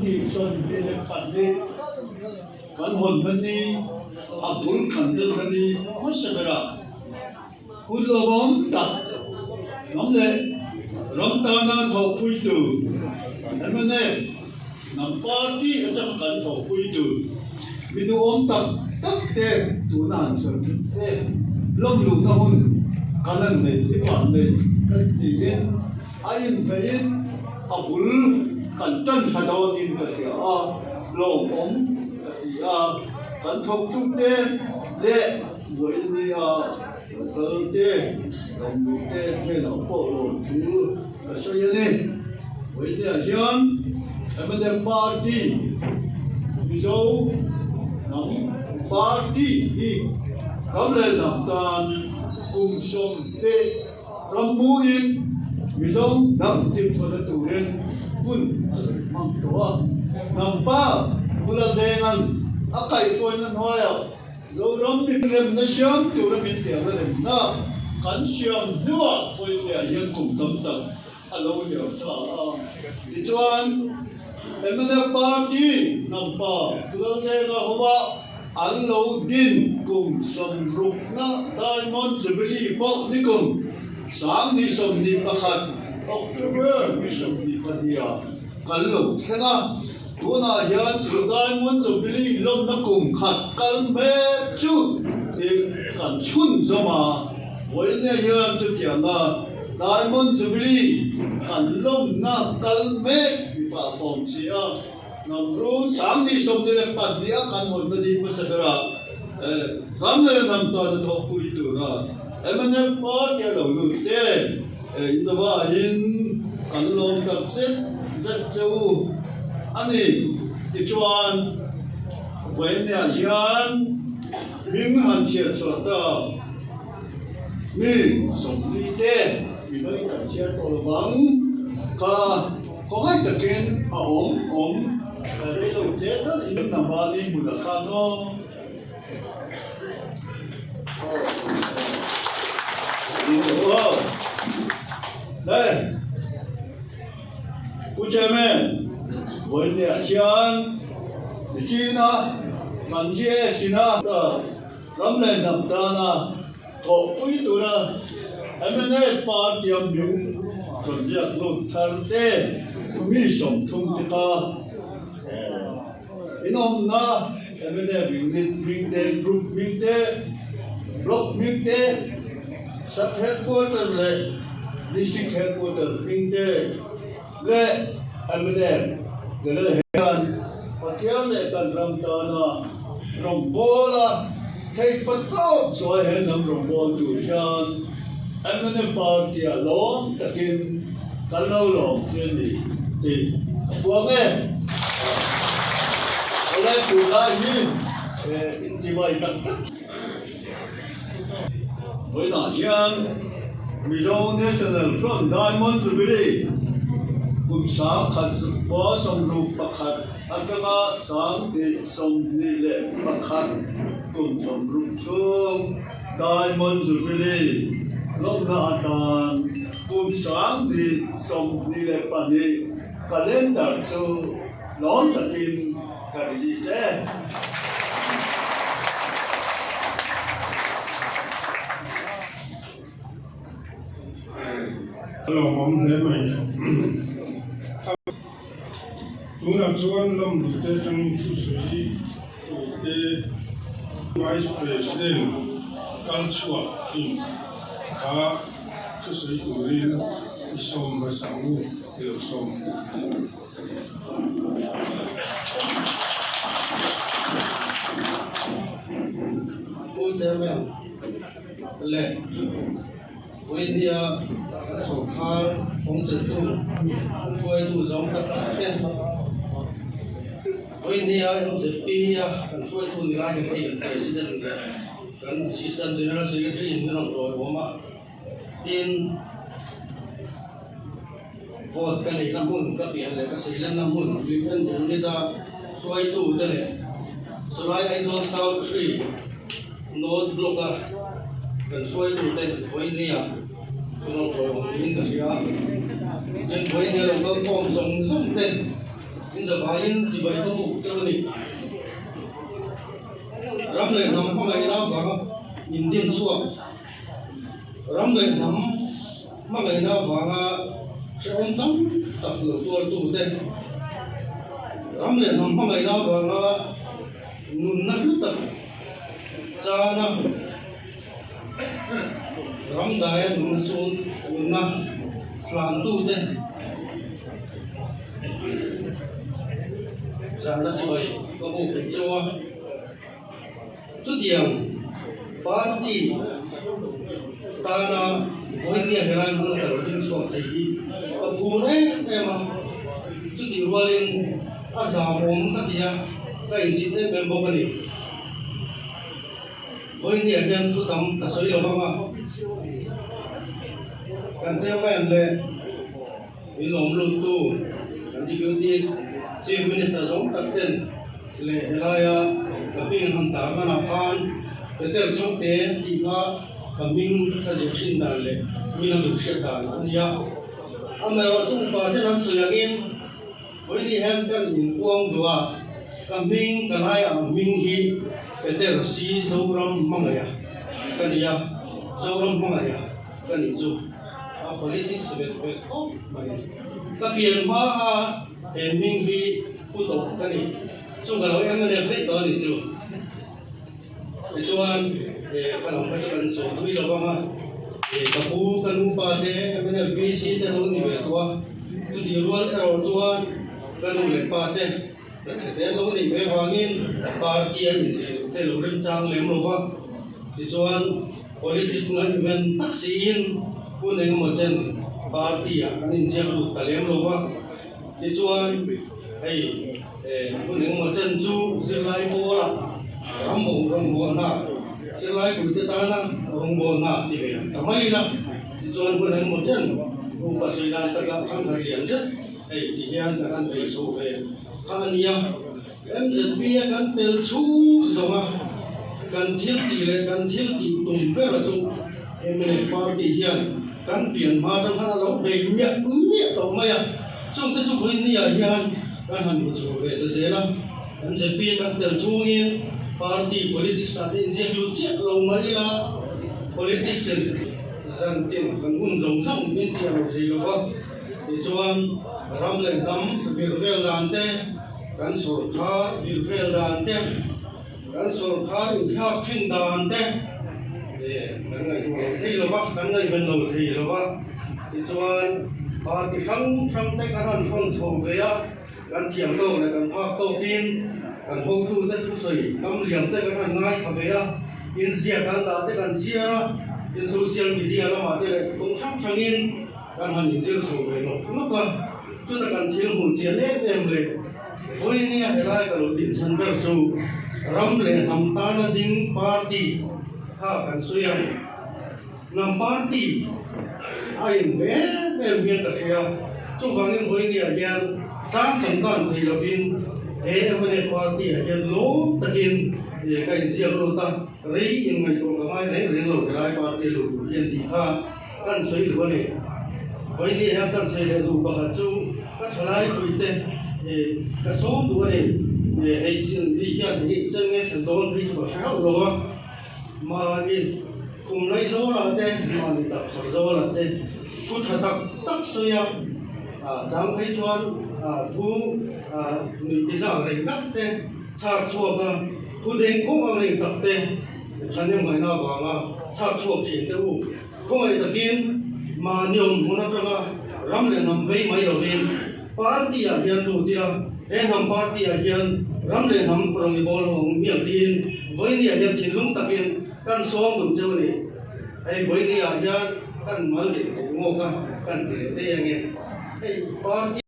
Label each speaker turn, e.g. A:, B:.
A: thì sơn thì phản đi cắn hồn thân đi học bốn khẩn dân thân đi mất sẽ ra hút lô bóng đặt nóng lệ rong ta na thọ quy tử em bên này nằm party ở trong cảnh thọ quy tử mình nu ôm tập tất tê tụ nạn sơn tê lông lù na hun khả năng này thì quản này cái gì đến ai in phải in học bốn khẩn chân sa đo in cái gì lô bóng cái gì cảnh thọ tung tê lệ với đi thơ tê đồng lù tê tê nó bộ lộ thứ sao vậy này với đi xem em bên đây party ví dụ nóng party đi cắm lên nằm tan cùng sông tê làm muin ví dụ nằm tiếp theo là tụ lên quân mang tổ nằm ba quân là đen ăn cái phôi nó nói rồi rong mình làm nó xem tụ là mình tiền là làm na cảnh xem nữa phôi tiền dân cùng tâm tâm alo nhiều sao đi chuan em đã party nằm pa tụ là đen là hoa ăn lâu din cùng sông rục na diamond jubilee bọc đi cùng sáng đi sông đi bạc hạt October đi sông đi bạc địa cảnh lâu thế nào tụ na hiện chủ diamond jubilee lom na cùng khát cảnh mê chú thì cảnh chun rồi mà với này hiện chủ tiền là diamond jubilee cảnh lom na cảnh mê bị bà phòng chia nằm rú sáng đi sông đi lên bát địa cảnh hồn nó đi mất sạch rồi cắm lên nằm toàn là thọ quy tử rồi em anh em có cái đầu lưỡi tê in tờ ba in cảnh lom tập xếp rất châu anh ấy đi chuan với nhà dân mình hành chia sẻ đó mình sống đi tê mình nói cảnh chia tổ vắng có ai thực hiện ổn cái đầu chết đó là những nằm ba đi một là khăn đó đây cô cha mẹ với nhà dân chi na cảnh chia xin na lắm lên nằm ta na thọ quý tu na em này ba tiệm miếng còn giặc lụt thằng tê mi sống thông tê ta inom na em này miếng tê group miếng tê block miếng tê sub headquarter lệ district headquarter miếng tê lệ em này cái này hiện Patial lệ cần ram ta na ram bola cái bắt đầu rồi hiện nằm ram bol tu san em này party alone takin kalau lo jadi thì buang oleh tulai ni intibai tak với nãy giờ Mizo National Front Diamond Jubilee cùng sáng khát bỏ sông lục bạc khát ăn căng sáng đi sông đi lệ bạc khát cùng sông lục chung Diamond Jubilee lúc nào tan cùng sáng đi sông đi lệ bạc đi calendar cho lón takin cái gì sẽ
B: mong thế mày chúng là chuan lâm lục tê trong khu suy lục tê vice president culture team khá khu suy tụ riêng isom và sáng thì được som
C: cô chơi mẹ lệ với đi sổ khăn phóng trật tu phơi tu giống các cái với đi ông sẽ pi phơi tu người ta cái hiện tại season cái season general secretary nó rồi bố mà tin vote cái này năm mun cái tiền này cái xây lên năm mun vì cái điều này ta phơi tu thế này so lại anh zo south tree north block cần phơi tu tên phơi đi nó rồi mình cái gì á nên với nhà là có con sống sống tên in giờ phải in chỉ vậy thôi cho mình ram lên nằm không ai nào vào nhìn tiền suốt ram lên nằm mà ngày nào vào sẽ ôm tắm tập lửa tua tu tên ram lên nằm mà ngày nào vào nung nát lứt tập cha na ram đại nung sun nung na làm tu tên rằng là chỉ vậy có bộ phận cho chút tiền party ta na với nhà cái này muốn tạo ra số thì có phù đấy em mà chút tiền qua lên à giảm ốm cái gì à cái gì thế bên bộ cái này với nhà cái này tôi tắm cả sấy đâu mà cần xem về này mình làm luôn tu cần đi biểu đi chief minister giống đặc tên lệ lại cái bên hàng tám là phan cái tên trong tế thì có cái mình cái gì xin đàn lệ mình làm được chuyện đàn anh ya anh mà chúng ta thếนั้นสื่ออย่างvới đi hết cái nhìn quang đùa cái mình cái này mình hi cái tên si dâu ram mang lại cái này dâu ram mang lại cái này chú politics về tốt mà cái biển hóa em mình hi phụ thuộc cái này chúng ta nói em này biết đó này chú để cho anh cái lòng cái chuyện số tuy là bao mà cái phụ cái nụ ba thế em này vì gì thế nó như vậy thôi chú đi luôn theo cho anh cái nụ lệ ba thế là sẽ thế nó này về hoàng yên ba kia thì thế lúc lên trang lên rồi vâng để cho anh politics ngay bên taxi in pun yang macam parti ya kan ini siapa lu kalian lu vâng để cho anh pun yang macam chú selai bola rombongan na selai kulit tanah rombongan di mana tamai lah tujuan pun yang macam rupa silan tegak kan harian set dihian akan besok kan ya MZP kan telsu zona kan thiel ti tum pe la chu MNF party hian kan pian ma trong hana lo be miet to mai chung te chu phoi ni ya hian kan han chu ve te zela MZP kan telsu in party politics ate injek lu chek lo mai la politics zan tin kan un jong jong min chi lo thei lo ba ti chuan ram leng tam vir vel dan te kan sarkar vir vel dan te kan sarkar in thak thing dan te kan ngai tu lo thei lo ba kan ngai ben lo thei lo ba ti chuan party sang te kan han phong so ve ya kan thiam lo la kan phak to tin kan ho tu te thu soi kam liam te kan ngai tha ve ya in zia kan da te kan chia ra in social media la ma te le kong sang sangin kan han in jil so ve no no ka chu ta kan thil mun chia le em le hoi ni a helai ka lo din chan ber chu ram le nam ta na ding party kha kan suyan nam party ai me mian ta sia chu wangin hoi ni a yan sang kan thei lo vin MNF party hiện lố takin cái gì đó ta rei in ngày tổ cái mai rei rei lo cái party lo hiện thì kha kan soi lo này với đi ha kan soi le du ba chu ka chalai kui te ka so du này ai chin đi kia thì chân nghe sen don thì chu sa lo mà đi cùng lấy số là thế mà đi tập số là thế thu chặt tắc soi chẳng thấy chuan thu người đi sang này cắt tên chặt chuột thu đến cũng ở này cắt tên cho nên người nào bảo là chặt chuột chỉ tiêu không ai tập kiến mà nhiều muốn nói rằng ram lên nằm vây mấy đầu tiên party à hiện đầu tiên em nằm party à hiện ram lên nằm rồi đi bol hồng miệng tiền với nhà hiện chỉ lúng tập kiến căn số đủ chơi này hay với nhà hiện căn mới để ngô căn tiền thế anh em party